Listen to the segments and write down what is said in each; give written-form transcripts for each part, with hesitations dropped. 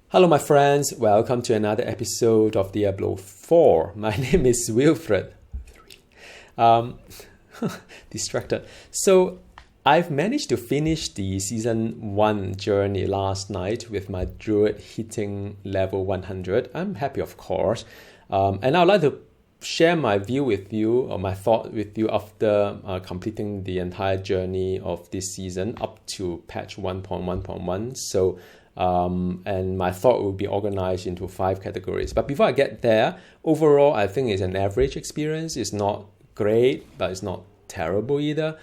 Hello, my friends. Welcome to another episode of Diablo 4. My name is Wilfred. Um, distracted. So, I've managed to finish the Season 1 journey last night with my druid hitting level 100. I'm happy, of course. And I'd like to share my view with you, or my thought with you after completing the entire journey of this season up to patch 1.1.1. So, and my thought will be organized into 5 categories. But before I get there, overall, I think it's an average experience. It's not great, but it's not terrible either.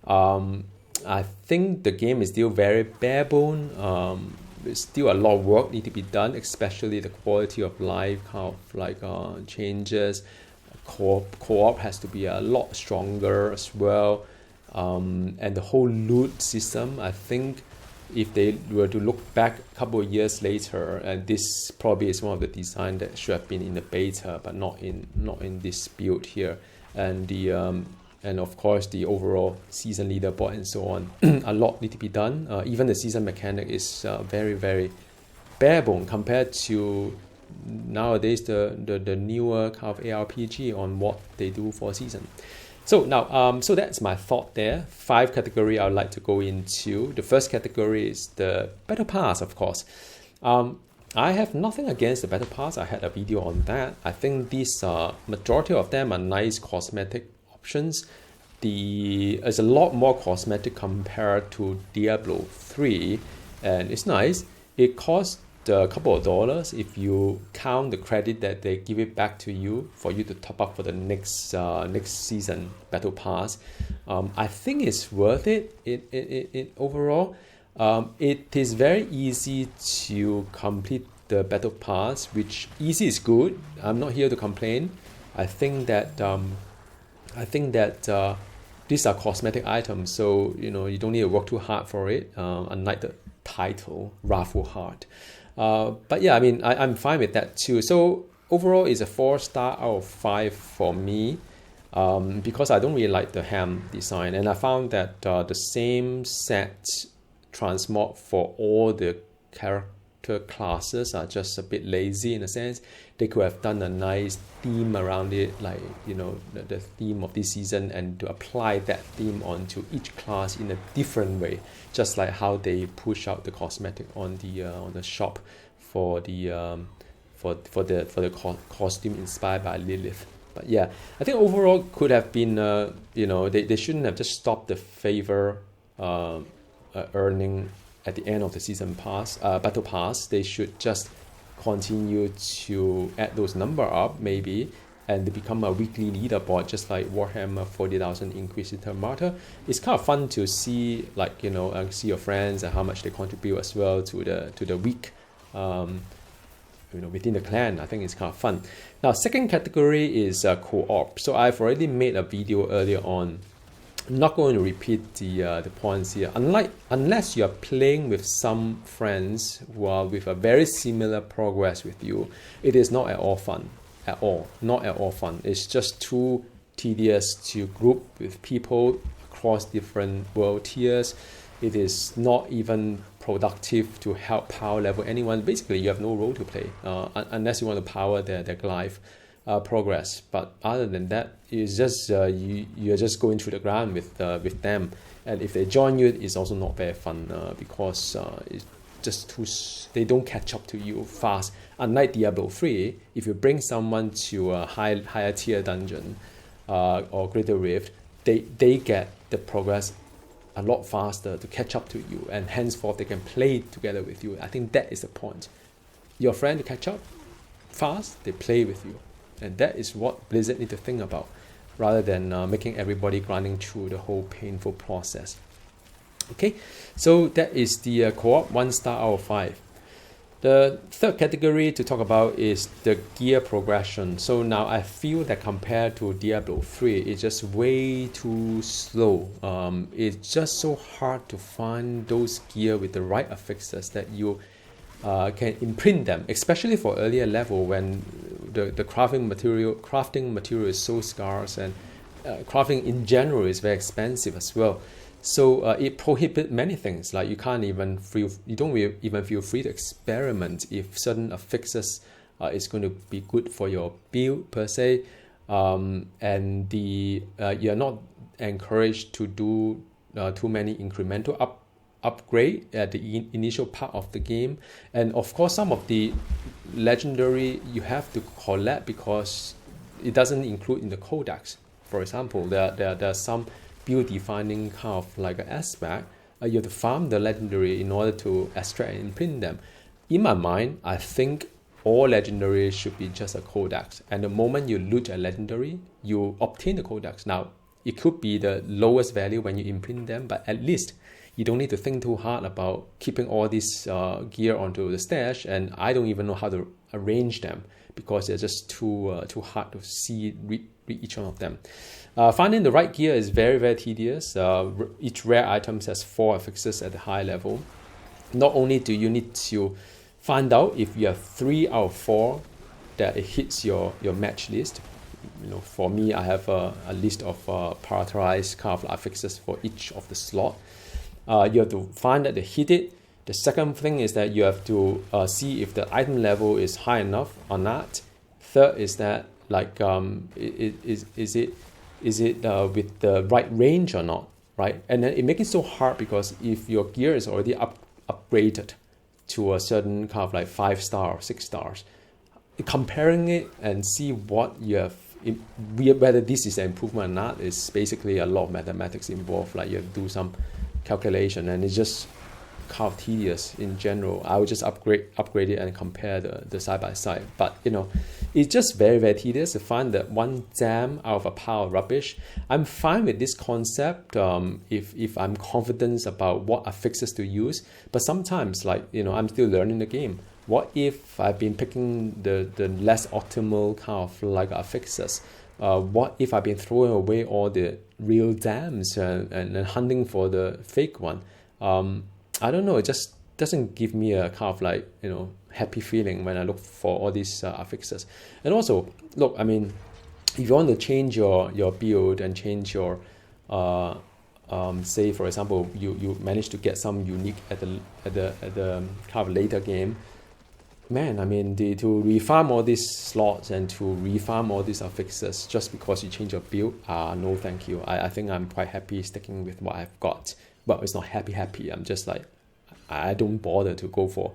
I think the game is still very bare bone. There's still a lot of work need to be done, especially the quality of life kind of like changes. Co-op has to be a lot stronger as well. And the whole loot system, I think if they were to look back a couple of years later, and this probably is one of the design that should have been in the beta, but not in this build here, and the and of course the overall season leaderboard and so on, a lot need to be done. Even the season mechanic is very bare bone compared to nowadays the newer kind of ARPG on what they do for a season. So now, so that's my thought there. 5 category I would like to go into. The first category is the Battle Pass, of course. I have nothing against the Battle Pass. I had a video on that. I think these majority of them are nice cosmetic options. There's a lot more cosmetic compared to Diablo 3, and it's nice. It costs a couple of dollars if you count the credit that they give it back to you for you to top up for the next season Battle Pass. I think it's worth it. It overall, it is very easy to complete the Battle Pass, which easy is good. I'm not here to complain. I think that these are cosmetic items, so you don't need to work too hard for it. Unlike the title, Wrathful Heart. But yeah, I mean, I'm fine with that too. So overall, it's a 4-star out of 5 for me, because I don't really like the ham design, and I found that the same set transmog for all the character classes are just a bit lazy in a sense. They could have done a nice theme around it, like the theme of this season, and to apply that theme onto each class in a different way, just like how they push out the cosmetic on the shop for the costume inspired by Lilith. But yeah, I think overall could have been they shouldn't have just stopped the favor earning at the end of the season pass battle pass. They should just continue to add those number up maybe, and they become a weekly leaderboard, just like Warhammer 40,000 Inquisitor Martyr. It's kind of fun to see, like see your friends and how much they contribute as well to the week within the clan. I think it's kind of fun. Now, second category is co-op. So I've already made a video earlier on. I'm not going to repeat the points here. Unless you are playing with some friends who are with a very similar progress with you, it is not at all fun. Not at all fun. It's just too tedious to group with people across different world tiers. It is not even productive to help power level anyone. Basically, you have no role to play unless you want to power their life progress. But other than that, it's just you're just going through the ground with them, and if they join you, it's also not very fun because it's just they don't catch up to you fast. Unlike Diablo 3, if you bring someone to a higher tier dungeon or Greater Rift, they get the progress a lot faster to catch up to you, and henceforth they can play together with you. I think that is the point. Your friend to catch up fast, they play with you. And that is what Blizzard need to think about, rather than making everybody grinding through the whole painful process. Okay, so that is the co-op 1-star out of 5. The third category to talk about is the gear progression. So now I feel that compared to Diablo 3, it's just way too slow. It's just so hard to find those gear with the right affixes that you can imprint them, especially for earlier level when the crafting material is so scarce, and crafting in general is very expensive as well. So it prohibits many things. Like you don't even feel free to experiment if certain affixes is going to be good for your build per se, and you're not encouraged to do too many incremental upgrade at the initial part of the game. And of course, some of the legendary you have to collect because it doesn't include in the codex. For example, there are some build defining kind of like an aspect. You have to farm the legendary in order to extract and imprint them. In my mind, I think all legendary should be just a codex. And the moment you loot a legendary, you obtain the codex. Now, it could be the lowest value when you imprint them, but at least you don't need to think too hard about keeping all this gear onto the stash. And I don't even know how to arrange them because they're just too hard to read each one of them. Finding the right gear is very, very tedious. Each rare item has 4 affixes at the high level. Not only do you need to find out if you have 3 out of 4 that it hits your match list. For me, I have a list of prioritized kind of affixes for each of the slot. You have to find that they hit it. The second thing is that you have to see if the item level is high enough or not. Third is that is it with the right range or not, right? And then it makes it so hard because if your gear is already upgraded to a certain kind of like 5 star or 6 stars, comparing it and see what you have, whether this is an improvement or not, is basically a lot of mathematics involved. Like you have to do some calculation, and it's just kind of tedious in general. I would just upgrade it and compare the side by side. But it's just very, very tedious to find that one gem out of a pile of rubbish. I'm fine with this concept if I'm confident about what affixes to use. But sometimes, I'm still learning the game. What if I've been picking the less optimal kind of like affixes? What if I've been throwing away all the real gems and hunting for the fake one? I don't know. It just doesn't give me a kind of like, happy feeling when I look for all these affixes. And also, look, I mean, if you want to change your build and change your, say for example, you manage to get some unique at the kind of later game. Man, I mean, to refarm all these slots and to refarm all these affixes just because you change your build, no thank you. I think I'm quite happy sticking with what I've got. Well, it's not happy. I'm just like, I don't bother to go for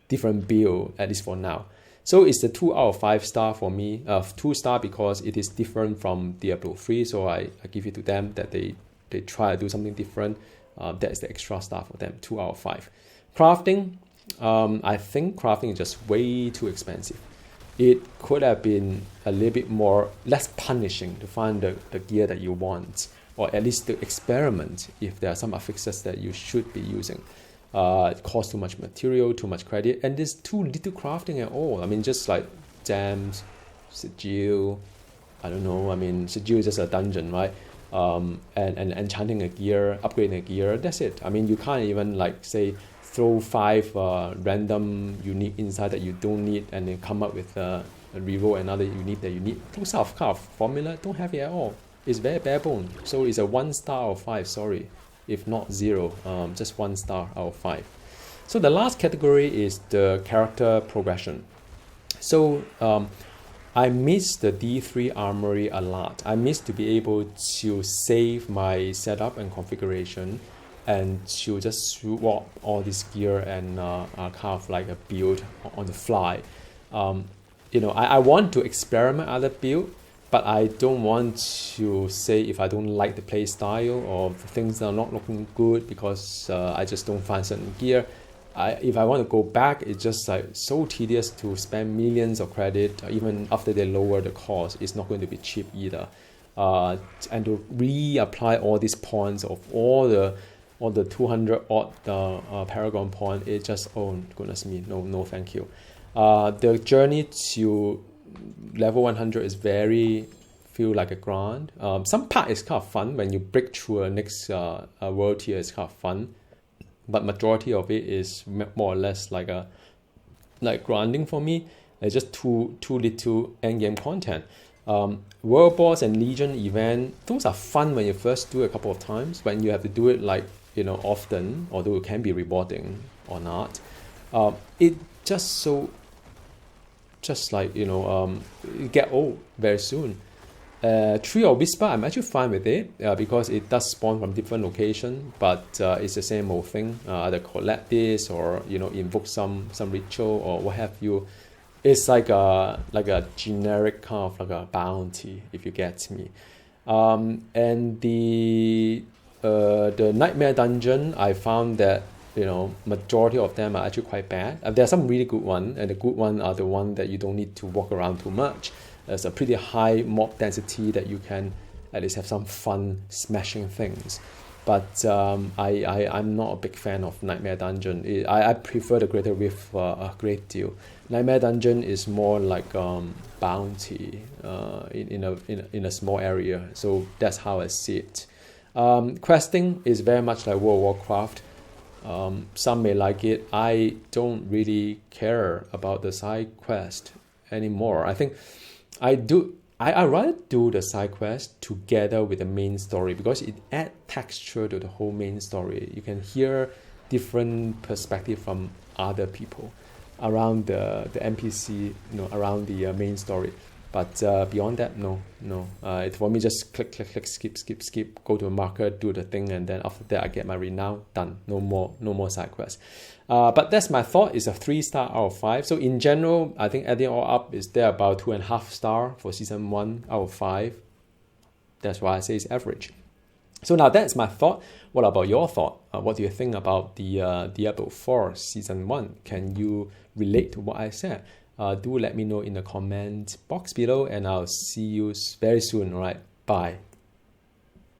different build, at least for now. So it's the 2 out of 5 star for me. 2 star because it is different from Diablo 3. So I give it to them that they try to do something different. That is the extra star for them, 2 out of 5. Crafting, I think crafting is just way too expensive. It could have been a little bit less punishing to find the gear that you want, or at least to experiment if there are some affixes that you should be using. It costs too much material, too much credit, and there's too little crafting at all. I mean, just like gems, sigil, I don't know. I mean, sigil is just a dungeon, right? And enchanting a gear, upgrading a gear, that's it. I mean, you can't even say throw 5 random unique inside that you don't need and then come up with a reroll another unique that you need. Those kind of formula don't have it at all. It's very bare bone. So it's a 1 star out of 5, sorry. If not 0, just 1 star out of 5. So the last category is the character progression. So I miss the D3 armory a lot. I miss to be able to save my setup and configuration and to just swap all this gear and kind of like a build on the fly. I want to experiment other build, but I don't want to say if I don't like the play style or things are not looking good because I just don't find certain gear. If I want to go back, it's just so tedious to spend millions of credit, even after they lower the cost. It's not going to be cheap either. And to reapply all these points of all the 200 odd Paragon point, it just, oh goodness me, no thank you. The journey to level 100 is feel like a grind. Some part is kind of fun when you break through a next world tier. It's kind of fun, but majority of it is more or less like grinding for me. It's just too little end game content. World Boss and Legion event, those are fun when you first do it a couple of times. When you have to do it like, often, although it can be rewarding or not, it just like, you get old very soon. Tree or Whisper, I'm actually fine with it because it does spawn from different locations, but it's the same old thing. Either collect this or invoke some ritual or what have you. It's like a generic kind of like a bounty, if you get me. And the Nightmare Dungeon, I found that majority of them are actually quite bad. There are some really good ones, and the good ones are the ones that you don't need to walk around too much. There's a pretty high mob density that you can at least have some fun smashing things. But I'm not a big fan of Nightmare Dungeon. I prefer the Greater Rift a great deal. Nightmare Dungeon is more like bounty in a small area. So that's how I see it. Questing is very much like World of Warcraft. Some may like it. I don't really care about the side quest anymore. I think I rather do the side quest together with the main story because it adds texture to the whole main story. You can hear different perspective from other people around the NPC, around the main story. But beyond that, no. It for me just click, skip, go to a marker, do the thing, and then after that I get my renown, done. No more side quests. But that's my thought. It's a 3-star out of 5. So in general, I think adding all up is there about 2.5 star for season 1 out of 5. That's why I say it's average. So now that's my thought. What about your thought? What do you think about the Diablo 4 season 1? Can you relate to what I said? Do let me know in the comment box below, and I'll see you very soon. All right, bye.